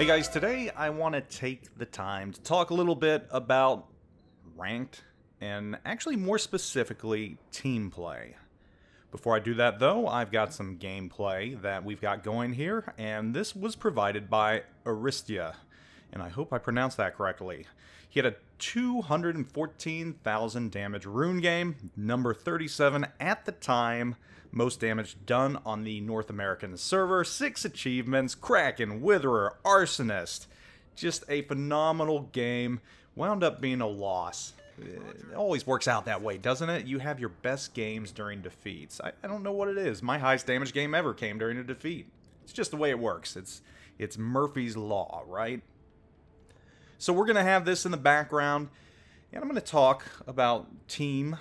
Hey guys, today I want to take the time to talk a little bit about ranked and actually more specifically team play. Before I do that though, I've got some gameplay that we've got going here, and this was provided by Aristia, and I hope I pronounced that correctly. He had a 214,000 damage Roon game, number 37 at the time, most damage done on the North American server, 6 achievements, Kraken, Witherer, Arsonist. Just a phenomenal game. Wound up being a loss. It always works out that way, doesn't it? You have your best games during defeats. I don't know what it is. My highest damage game ever came during a defeat. It's just the way it works. It's Murphy's Law, right? So we're going to have this in the background, and I'm going to talk about team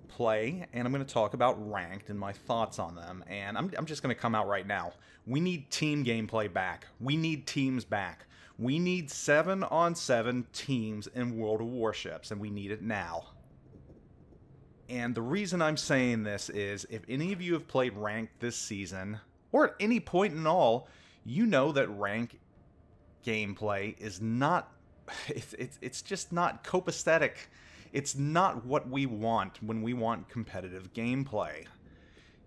play, and I'm going to talk about ranked and my thoughts on them. And I'm just going to come out right now. We need team gameplay back. We need teams back. We need 7-on-7 teams in World of Warships, and we need it now. And the reason I'm saying this is, if any of you have played ranked this season, or at any point in all, you know that rank gameplay is not, it's just not copacetic. It's not what we want when we want competitive gameplay.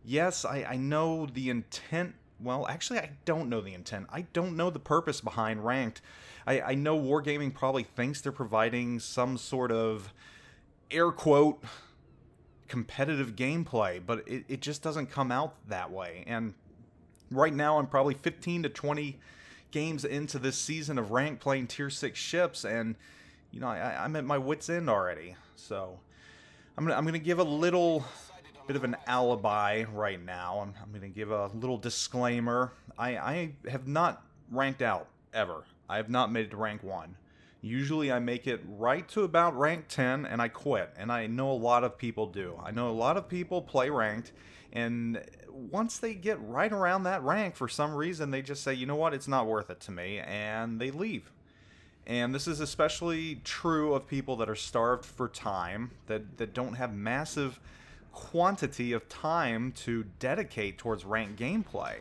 Yes, I know the intent. Well, actually, I don't know the intent. I don't know the purpose behind ranked. I know Wargaming probably thinks they're providing some sort of, air quote, competitive gameplay, but it just doesn't come out that way. And right now, I'm probably 15 to 20 games into this season of ranked playing tier 6 ships, and you know, I'm at my wit's end already. So I'm gonna give a little bit of an alibi right now. I'm gonna give a little disclaimer. I have not ranked out ever. I have not made it to rank 1. Usually I make it right to about rank 10 and I quit. And I know a lot of people do. I know a lot of people play ranked, and once they get right around that rank, for some reason they just say, you know what, it's not worth it to me, and they leave. And this is especially true of people that are starved for time, that don't have massive quantity of time to dedicate towards ranked gameplay.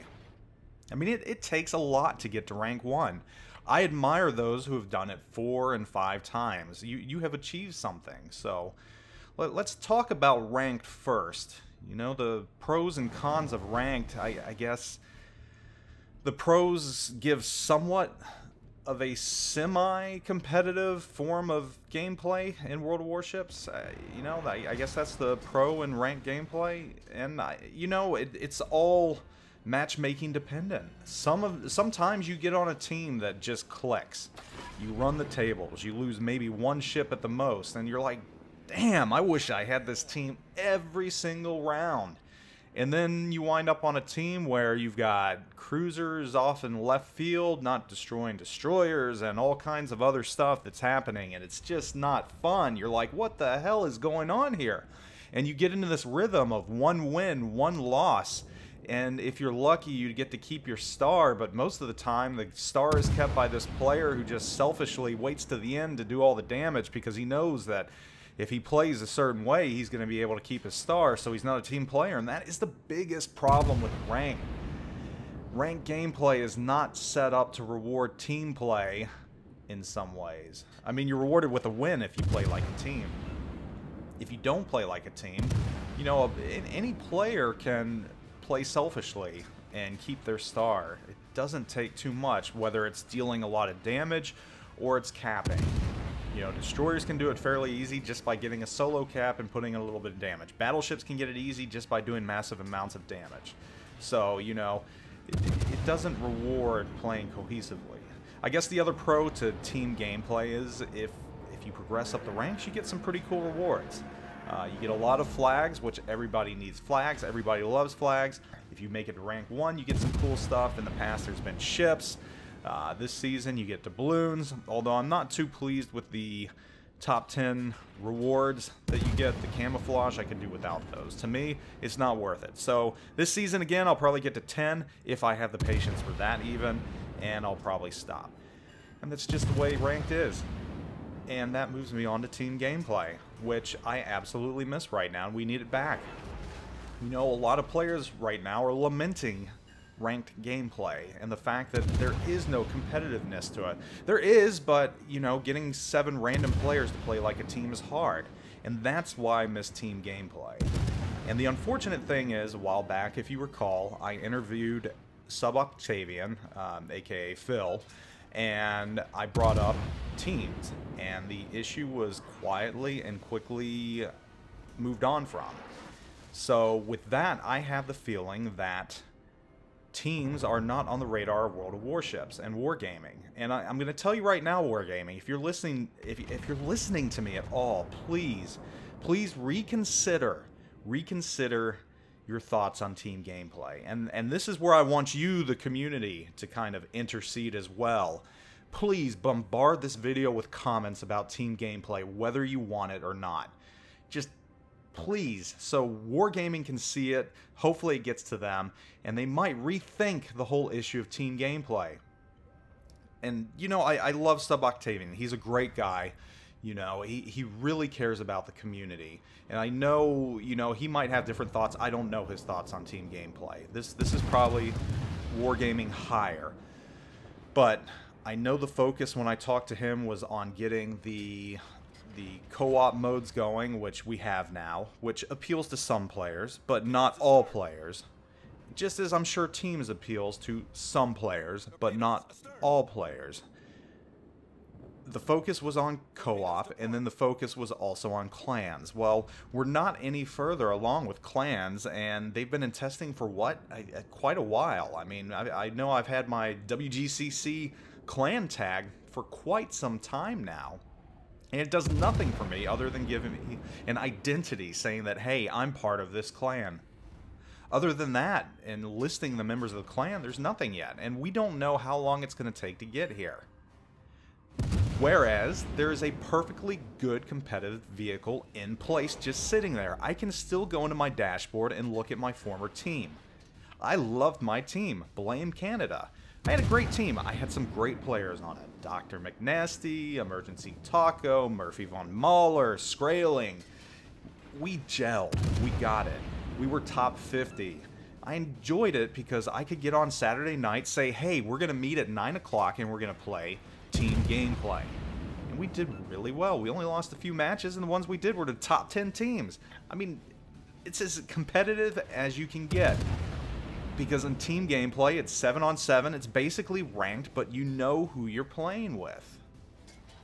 I mean, it takes a lot to get to rank 1. I admire those who have done it 4 and 5 times. You have achieved something. So let's talk about ranked first. You know, the pros and cons of ranked, I guess the pros give somewhat of a semi-competitive form of gameplay in World of Warships. You know, I guess that's the pro in ranked gameplay, and you know, it's all matchmaking dependent. Sometimes you get on a team that just clicks. You run the tables, you lose maybe 1 ship at the most, and you're like, damn, I wish I had this team every single round. And then you wind up on a team where you've got cruisers off in left field, not destroying destroyers, and all kinds of other stuff that's happening, and it's just not fun. You're like, what the hell is going on here? And you get into this rhythm of 1 win, 1 loss, and if you're lucky, you get to keep your star, but most of the time, the star is kept by this player who just selfishly waits to the end to do all the damage because he knows that if he plays a certain way, he's going to be able to keep his star, so he's not a team player, and that is the biggest problem with rank. Ranked gameplay is not set up to reward team play in some ways. I mean, you're rewarded with a win if you play like a team. If you don't play like a team, you know, any player can play selfishly and keep their star. It doesn't take too much, whether it's dealing a lot of damage or it's capping. You know, destroyers can do it fairly easy just by getting a solo cap and putting in a little bit of damage. Battleships can get it easy just by doing massive amounts of damage. So, you know, it doesn't reward playing cohesively. I guess the other pro to team gameplay is if you progress up the ranks, you get some pretty cool rewards. You get a lot of flags, which everybody needs flags. Everybody loves flags. If you make it to rank 1, you get some cool stuff. In the past, there's been ships. This season you get doubloons, although I'm not too pleased with the top 10 rewards that you get. The camouflage, I can do without those. To me, it's not worth it. So this season, again, I'll probably get to 10 if I have the patience for that even, and I'll probably stop. And that's just the way ranked is. And that moves me on to team gameplay, which I absolutely miss right now, and we need it back. You know, a lot of players right now are lamenting ranked gameplay, and the fact that there is no competitiveness to it. There is, but, you know, getting 7 random players to play like a team is hard, and that's why I miss team gameplay. And the unfortunate thing is, a while back, if you recall, I interviewed Sub-Octavian, aka Phil, and I brought up teams, and the issue was quietly and quickly moved on from. So with that, I have the feeling that teams are not on the radar of World of Warships and Wargaming. And I'm going to tell you right now, Wargaming, if you're listening, if you're listening to me at all, please reconsider your thoughts on team gameplay. And this is where I want you, the community, to kind of intercede as well. Please bombard this video with comments about team gameplay, whether you want it or not. Just please, so Wargaming can see it, hopefully it gets to them, and they might rethink the whole issue of team gameplay. And, you know, I love Sub-Octavian. He's a great guy. You know, he really cares about the community. And I know, you know, he might have different thoughts. I don't know his thoughts on team gameplay. This is probably Wargaming higher. But I know the focus when I talked to him was on getting the co-op modes going, which we have now, which appeals to some players, but not all players. Just as I'm sure teams appeals to some players, but not all players. The focus was on co-op, and then the focus was also on clans. Well, we're not any further along with clans, and they've been in testing for what? Quite a while. I mean, I know I've had my WGCC clan tag for quite some time now. And it does nothing for me other than giving me an identity saying that, hey, I'm part of this clan. Other than that, and listing the members of the clan, there's nothing yet. And we don't know how long it's going to take to get here. Whereas, there is a perfectly good competitive vehicle in place just sitting there. I can still go into my dashboard and look at my former team. I loved my team. Blame Canada. I had a great team. I had some great players on it. Dr. McNasty, Emergency Taco, Murphy Von Mahler, Skraling. We gelled. We got it. We were top 50. I enjoyed it because I could get on Saturday night, say, hey, we're going to meet at 9 o'clock and we're going to play team gameplay. And we did really well. We only lost a few matches, and the ones we did were the top 10 teams. I mean, it's as competitive as you can get. Because in team gameplay, it's 7-on-7, it's basically ranked, but you know who you're playing with.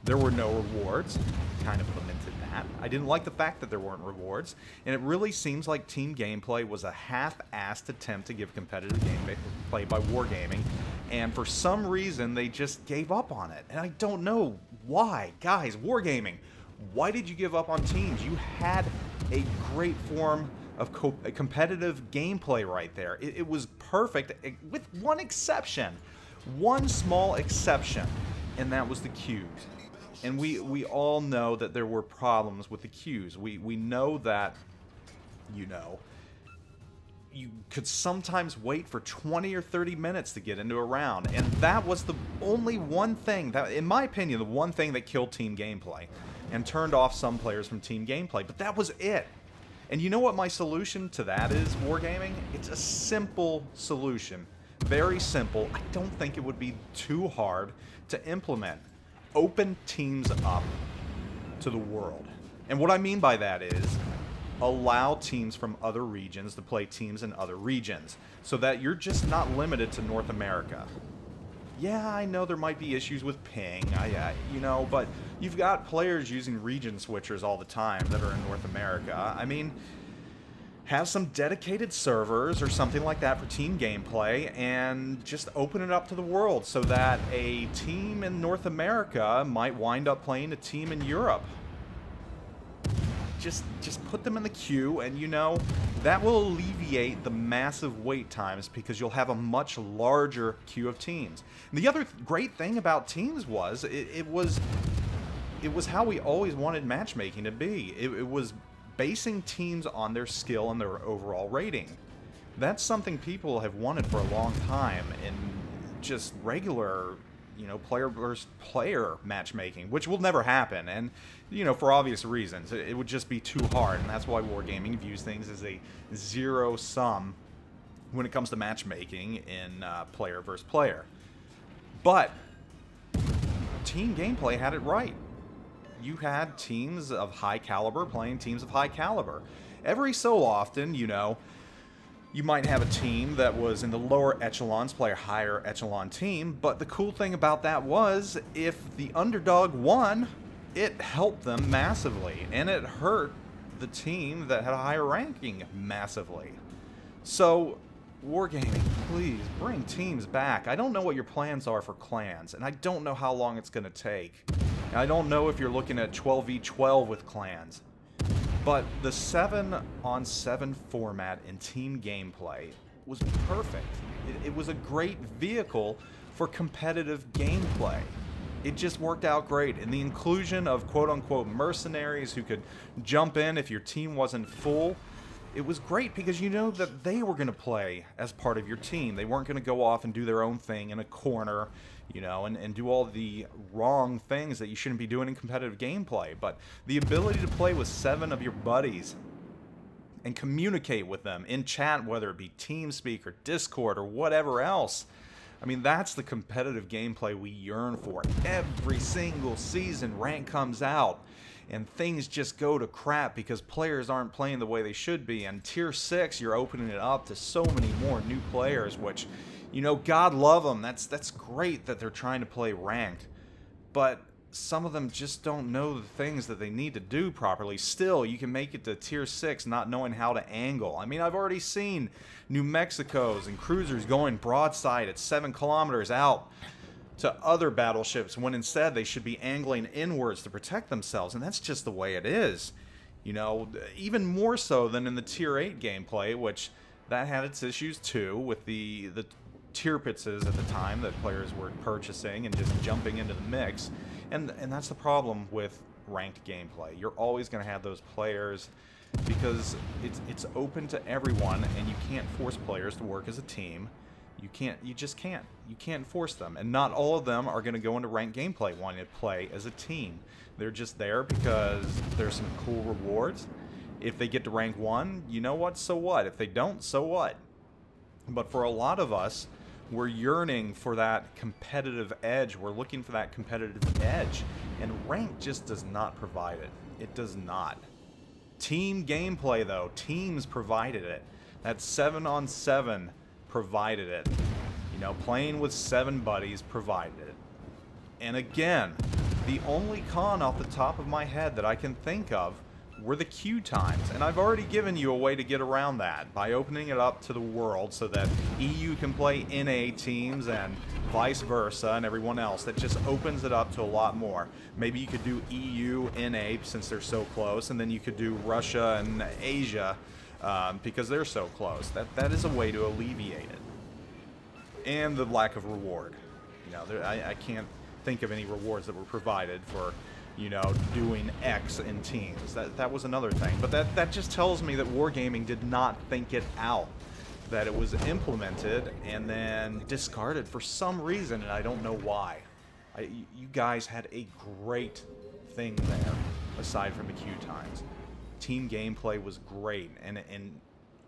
There were no rewards. Kind of lamented that. I didn't like the fact that there weren't rewards, and it really seems like team gameplay was a half-assed attempt to give competitive gameplay by Wargaming, and for some reason, they just gave up on it. And I don't know why. Guys, Wargaming, why did you give up on teams? You had a great form of competitive gameplay right there. It was perfect, with one exception. One small exception, and that was the queues. And we all know that there were problems with the queues. We know that, you know, you could sometimes wait for 20 or 30 minutes to get into a round. And that was the only one thing, that, in my opinion, the one thing that killed team gameplay and turned off some players from team gameplay. But that was it. And you know what my solution to that is, Wargaming? It's a simple solution. Very simple. I don't think it would be too hard to implement. Open teams up to the world. And what I mean by that is, allow teams from other regions to play teams in other regions, so that you're just not limited to North America. Yeah, I know there might be issues with ping, you know, but you've got players using region switchers all the time that are in North America. I mean, have some dedicated servers or something like that for team gameplay and just open it up to the world so that a team in North America might wind up playing a team in Europe. Just put them in the queue, and you know, that will alleviate the massive wait times because you'll have a much larger queue of teams. And the other great thing about teams was it was how we always wanted matchmaking to be. It was basing teams on their skill and their overall rating. That's something people have wanted for a long time in just regular, you know, player versus player matchmaking, which will never happen, and you know, for obvious reasons. It would just be too hard, and that's why Wargaming views things as a zero-sum when it comes to matchmaking in player versus player. But team gameplay had it right. You had teams of high caliber playing teams of high caliber. Every so often, you know, you might have a team that was in the lower echelons play a higher echelon team, but the cool thing about that was if the underdog won, it helped them massively, and it hurt the team that had a higher ranking massively. So, Wargaming, please bring teams back. I don't know what your plans are for clans, and I don't know how long it's going to take. And I don't know if you're looking at 12v12 with clans. But the 7-on-7 format in team gameplay was perfect. It was a great vehicle for competitive gameplay. It just worked out great. And the inclusion of quote-unquote mercenaries who could jump in if your team wasn't full, it was great because you know that they were going to play as part of your team. They weren't going to go off and do their own thing in a corner, you know, and do all the wrong things that you shouldn't be doing in competitive gameplay. But the ability to play with 7 of your buddies and communicate with them in chat, whether it be TeamSpeak or Discord or whatever else, I mean, that's the competitive gameplay we yearn for. Every single season, rank comes out, and things just go to crap because players aren't playing the way they should be. And Tier 6, you're opening it up to so many more new players, which, you know, God love them. That's great that they're trying to play ranked. But some of them just don't know the things that they need to do properly. Still, you can make it to Tier 6 not knowing how to angle. I mean, I've already seen New Mexicos and cruisers going broadside at 7 kilometers out to other battleships when instead they should be angling inwards to protect themselves, and that's just the way it is. You know, even more so than in the Tier 8 gameplay, which that had its issues too, with the tier pitses at the time that players were purchasing and just jumping into the mix. And that's the problem with ranked gameplay. You're always going to have those players because it's open to everyone, and you can't force players to work as a team. You just can't. You can't force them. And not all of them are going to go into ranked gameplay wanting to play as a team. They're just there because there's some cool rewards. If they get to rank 1, you know what? So what? If they don't, so what? But for a lot of us, we're yearning for that competitive edge. We're looking for that competitive edge. And ranked just does not provide it. It does not. Team gameplay, though. Teams provided it. That 7-on-7 provided it. You know, playing with 7 buddies provided it. And again, the only con off the top of my head that I can think of were the queue times. And I've already given you a way to get around that by opening it up to the world so that EU can play NA teams and vice versa and everyone else. That just opens it up to a lot more. Maybe you could do EU, NA since they're so close, and then you could do Russia and Asia because they're so close. That is a way to alleviate it. And the lack of reward. You know, I can't think of any rewards that were provided for, you know, doing X in teams. That was another thing. But that just tells me that Wargaming did not think it out. That it was implemented and then discarded for some reason, and I don't know why. You guys had a great thing there, aside from the queue times. Team gameplay was great, and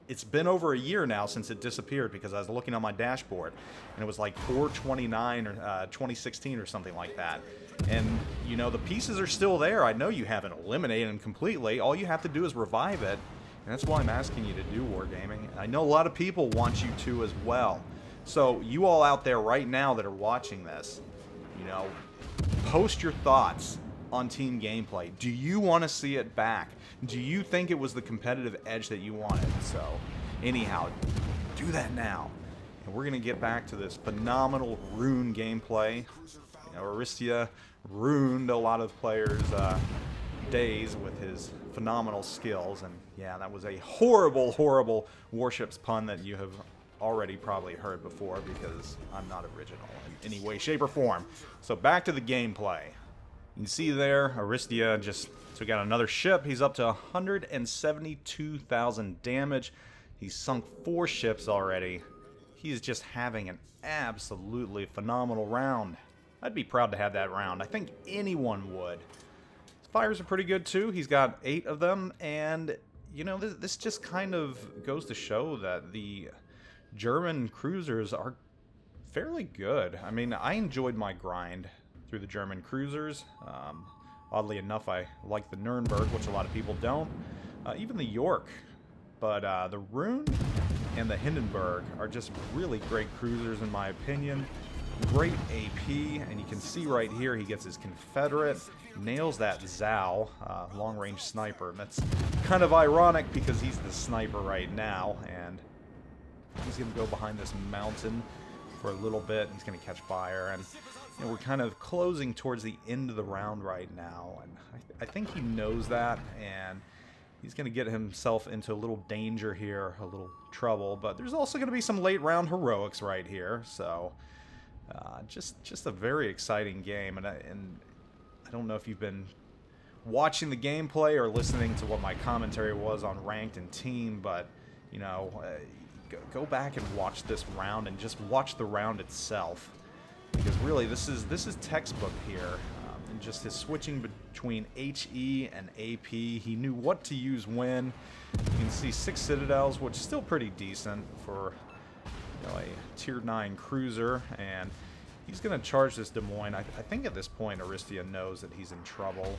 it's been over a year now since it disappeared because I was looking on my dashboard, and it was like 4/29 or 2016 or something like that. And, you know, the pieces are still there. I know you haven't eliminated them completely. All you have to do is revive it, and that's why I'm asking you to do Wargaming. I know a lot of people want you to as well. So you all out there right now that are watching this, you know, post your thoughts on team gameplay. Do you want to see it back? Do you think it was the competitive edge that you wanted? So, anyhow, do that now. And we're going to get back to this phenomenal Roon gameplay. You know, Aristia ruined a lot of players' days with his phenomenal skills. And yeah, that was a horrible, horrible Warships pun that you have already probably heard before because I'm not original in any way, shape, or form. So back to the gameplay. You can see there, Aristia just took out another ship. He's up to 172,000 damage. He's sunk 4 ships already. He's just having an absolutely phenomenal round. I'd be proud to have that round. I think anyone would. His fires are pretty good too. He's got 8 of them, and you know, this just kind of goes to show that the German cruisers are fairly good. I mean, I enjoyed my grind through the German cruisers. Oddly enough, I like the Nuremberg, which a lot of people don't. Even the York. But the Roon and the Hindenburg are just really great cruisers in my opinion. Great AP, and you can see right here he gets his Confederate, nails that Zao, long-range sniper. And that's kind of ironic because he's the sniper right now, and he's going to go behind this mountain for a little bit. He's going to catch fire, and you know, we're kind of closing towards the end of the round right now, and I think he knows that, and he's going to get himself into a little danger here, a little trouble. But there's also going to be some late round heroics right here, so just a very exciting game. And I don't know if you've been watching the gameplay or listening to what my commentary was on ranked and team, but you know, go back and watch this round and just watch the round itself, because really this is textbook here. And just his switching between HE and AP, he knew what to use when. You can see 6 Citadels, which is still pretty decent for, you know, a tier 9 cruiser, and he's going to charge this Des Moines. I think at this point Aristia knows that he's in trouble,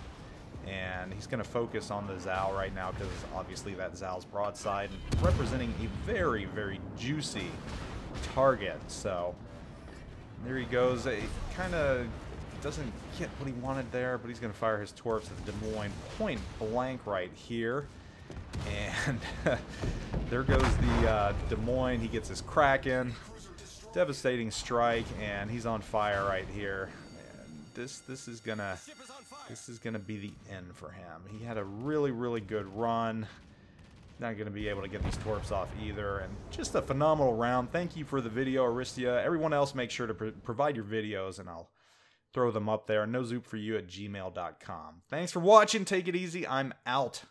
and he's going to focus on the Zao right now because obviously that Zao's broadside representing a very, very juicy target. So there he goes. It kind of doesn't get what he wanted there, but he's going to fire his torps at the Des Moines point blank right here. And there goes the Des Moines. He gets his Kraken. Devastating strike, and he's on fire right here. And this is gonna be the end for him. He had a really, really good run. Not gonna be able to get these torps off either, and just a phenomenal round. Thank you for the video, Aristia. Everyone else, make sure to provide your videos, and I'll throw them up there. NoZoupForYou@gmail.com. Thanks for watching. Take it easy. I'm out.